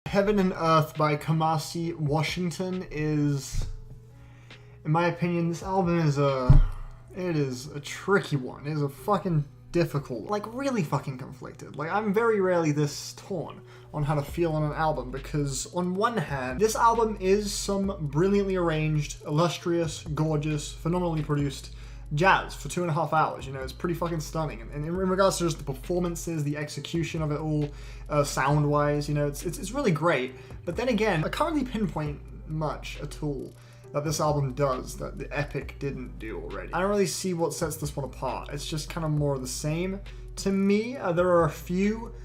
Heaven and Earth by Kamasi Washington is, in my opinion, this album is it is a tricky one. It is a fucking difficult, like really fucking conflicted. Like, I'm very rarely this torn on how to feel on an album, because on one hand, this album is some brilliantly arranged, illustrious, gorgeous, phenomenally produced jazz for 2.5 hours. You know, it's pretty fucking stunning. And in regards to just the performances, the execution of it all, sound-wise, you know, it's really great. But then again, I can't really pinpoint much at all that this album does that the Epic didn't do already. I don't really see what sets this one apart. It's just kind of more of the same. To me, there are a few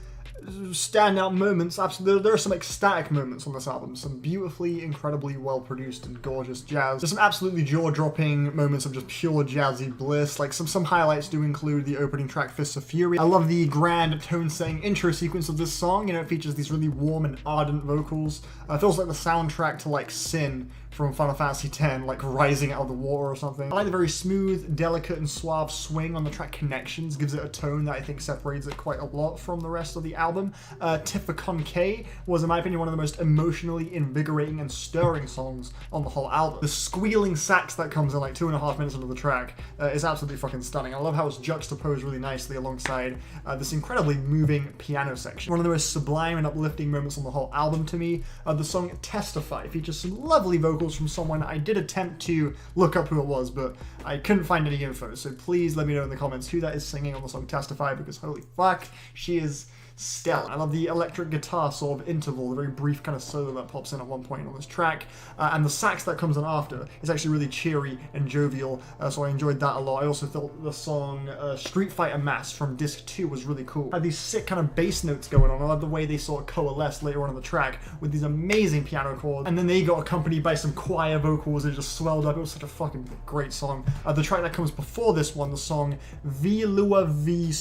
standout moments. Absolutely, there are some ecstatic moments on this album. Some beautifully, incredibly well-produced and gorgeous jazz. There's some absolutely jaw-dropping moments of just pure jazzy bliss. Like, some highlights do include the opening track, Fists of Fury. I love the grand tone-setting intro sequence of this song. You know, it features these really warm and ardent vocals. It feels like the soundtrack to, like, Sin from Final Fantasy X, like rising out of the water or something. I like the very smooth, delicate, and suave swing on the track Connections. Gives it a tone that I think separates it quite a lot from the rest of the album. Tiffakonkae was, in my opinion, one of the most emotionally invigorating and stirring songs on the whole album. The squealing sax that comes in like 2.5 minutes into the track is absolutely fucking stunning. I love how it's juxtaposed really nicely alongside this incredibly moving piano section. One of the most sublime and uplifting moments on the whole album to me. The song Testify features some lovely vocals from someone I did attempt to look up who it was, but I couldn't find any info, so please let me know in the comments who that is singing on the song Testify, because holy fuck, she is stellar. I love the electric guitar sort of interval, the very brief kind of solo that pops in at one point on this track, and the sax that comes in after is actually really cheery and jovial, so I enjoyed that a lot. I also thought the song Street Fighter Mass from Disc 2 was really cool. Had these sick kind of bass notes going on. I love the way they sort of coalesced later on in the track with these amazing piano chords, and then they got accompanied by some choir vocals. It just swelled up. It was such a fucking great song. The track that comes before this one, the song Lullaby.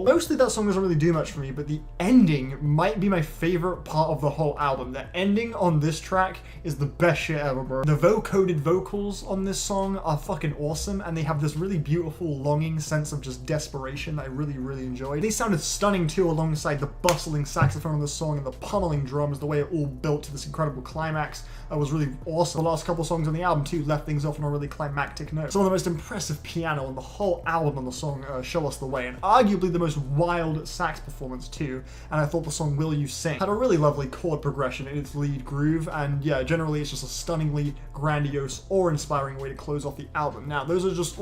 Mostly that song doesn't really do much for me, but the ending might be my favorite part of the whole album. The ending on this track is the best shit ever, bro. The vocoded vocals on this song are fucking awesome, and they have this really beautiful, longing sense of just desperation that I really, really enjoyed. They sounded stunning too, alongside the bustling saxophone on the song and the pummeling drums. The way it all built to this incredible climax was really awesome. The last couple songs on the album too left things off on a really climactic note. Some of the most impressive piano on the whole album on the song Show Us the Way, and arguably the most wild sax performance too. And I thought the song Will You Sing had a really lovely chord progression in its lead groove, and yeah, generally it's just a stunningly grandiose, awe-inspiring way to close off the album. Now, those are just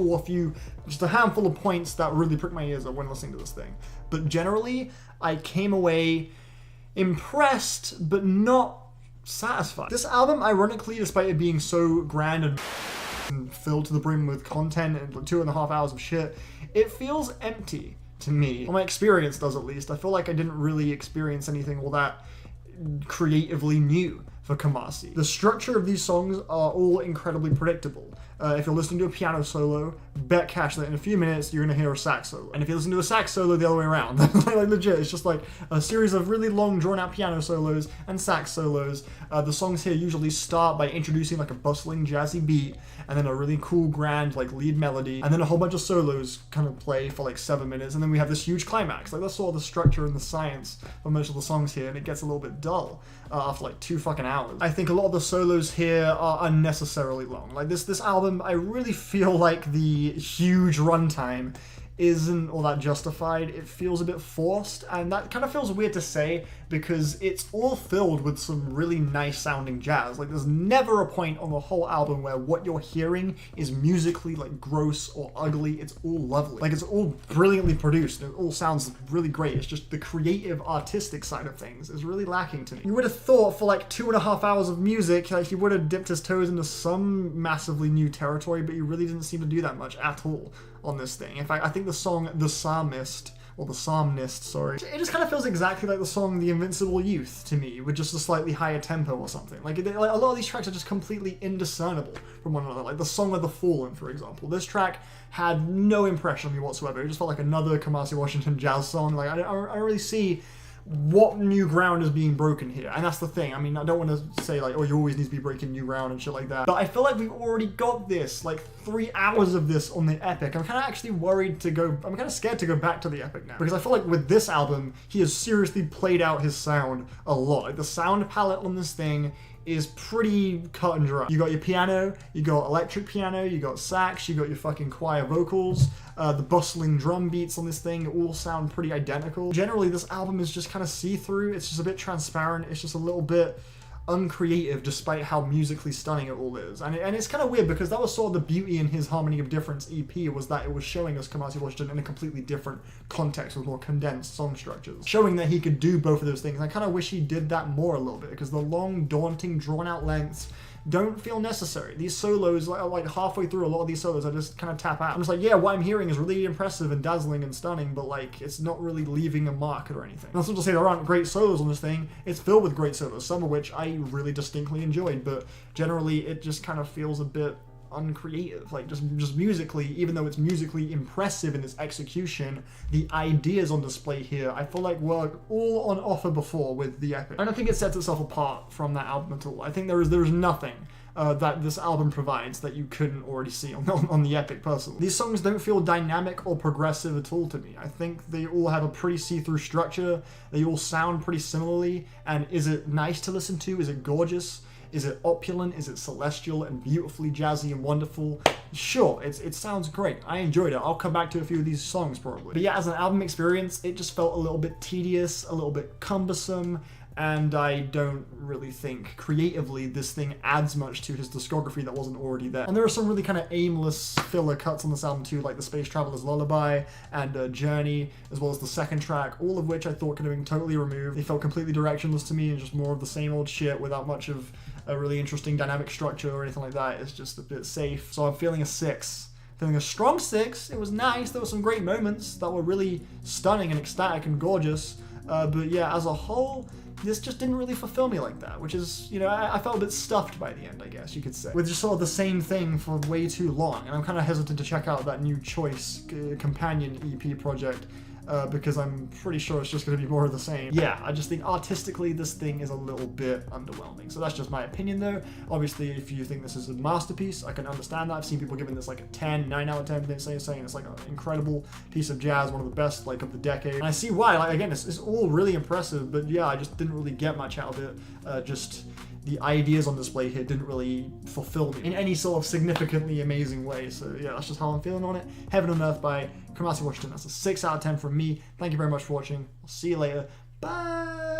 a handful of points that really pricked my ears up when listening to this thing. But generally, I came away impressed, but not satisfied. This album, ironically, despite it being so grand and filled to the brim with content and 2.5 hours of shit, it feels empty to me. Well, my experience does, at least. I feel like I didn't really experience anything all that creatively new for Kamasi. The structure of these songs are all incredibly predictable. If you're listening to a piano solo, bet cash that in a few minutes you're gonna hear a sax solo. And if you listen to a sax solo, the other way around. Like legit, it's just like a series of really long, drawn-out piano solos and sax solos. The songs here usually start by introducing like a bustling, jazzy beat, and then a really cool, grand like lead melody, and then a whole bunch of solos kind of play for like 7 minutes, and then we have this huge climax. Like, that's sort of the structure and the science of most of the songs here, and it gets a little bit dull after like 2 fucking hours. I think a lot of the solos here are unnecessarily long. Like this album, I really feel like the huge runtime isn't all that justified. It feels a bit forced, and that kind of feels weird to say because it's all filled with some really nice sounding jazz. Like, there's never a point on the whole album where what you're hearing is musically like gross or ugly. It's all lovely. Like, it's all brilliantly produced and it all sounds really great. It's just the creative, artistic side of things is really lacking to me. You would have thought for like 2.5 hours of music, like, he would have dipped his toes into some massively new territory, but he really didn't seem to do that much at all on this thing. In fact, I think the song The Psalmist, or the Psalmnist, sorry, it just kind of feels exactly like the song The Invincible Youth to me, with just a slightly higher tempo or something. Like, a lot of these tracks are just completely indiscernible from one another. Like the Song of the Fallen, for example. This track had no impression on me whatsoever. It just felt like another Kamasi Washington jazz song. Like, I don't really see what new ground is being broken here? And that's the thing. I mean, I don't want to say like, oh, you always need to be breaking new ground and shit like that. But I feel like we've already got this, like 3 hours of this on the Epic. I'm kind of actually worried to go, I'm kind of scared to go back to the Epic now. Because I feel like with this album, he has seriously played out his sound a lot. Like the sound palette on this thing is pretty cut and dry. You got your piano, you got electric piano, you got sax, you got your fucking choir vocals, the bustling drum beats on this thing all sound pretty identical. Generally, this album is just kind of see-through. It's just a bit transparent. It's just a little bit uncreative despite how musically stunning it all is. And it's kind of weird because that was sort of the beauty in his Harmony of Difference EP, was that it was showing us Kamasi Washington in a completely different context with more condensed song structures, showing that he could do both of those things. And I kind of wish he did that more a little bit, because the long, daunting, drawn-out lengths don't feel necessary. These solos, like halfway through a lot of these solos, I just kind of tap out. I'm just like, yeah, what I'm hearing is really impressive and dazzling and stunning, but like, it's not really leaving a mark or anything. That's not to say there aren't great solos on this thing. It's filled with great solos, some of which I really distinctly enjoyed, but generally it just kind of feels a bit uncreative. Like just musically, even though it's musically impressive in its execution, the ideas on display here I feel like were all on offer before with the Epic. I don't think it sets itself apart from that album at all. I think there is nothing that this album provides that you couldn't already see on the Epic personally. These songs don't feel dynamic or progressive at all to me. I think they all have a pretty see-through structure. They all sound pretty similarly. And is it nice to listen to? Is it gorgeous? Is it opulent? Is it celestial and beautifully jazzy and wonderful? Sure, it sounds great. I enjoyed it. I'll come back to a few of these songs probably. But yeah, as an album experience, it just felt a little bit tedious, a little bit cumbersome, and I don't really think creatively this thing adds much to his discography that wasn't already there. And there are some really kind of aimless filler cuts on this album too, like the Space Traveler's Lullaby and Journey, as well as the second track, all of which I thought could have been totally removed. They felt completely directionless to me and just more of the same old shit without much of a really interesting dynamic structure or anything like that. It's just a bit safe. So I'm feeling a 6. Feeling a strong 6. It was nice. There were some great moments that were really stunning and ecstatic and gorgeous. But yeah, as a whole, this just didn't really fulfill me like that, which is, you know, I felt a bit stuffed by the end, I guess you could say. With just sort of the same thing for way too long. And I'm kind of hesitant to check out that new Choice companion EP project, because I'm pretty sure it's just going to be more of the same. Yeah, I just think artistically this thing is a little bit underwhelming. So that's just my opinion though. Obviously, if you think this is a masterpiece, I can understand that. I've seen people giving this like a 10, 9 out of 10, they're saying it's like an incredible piece of jazz, one of the best like of the decade. And I see why. Like again, it's all really impressive, but yeah, I just didn't really get much out of it. Just the ideas on display here didn't really fulfill me in any sort of significantly amazing way. So yeah, that's just how I'm feeling on it. Heaven on Earth by Kamasi Washington. That's a 6 out of 10 from me. Thank you very much for watching. I'll see you later. Bye!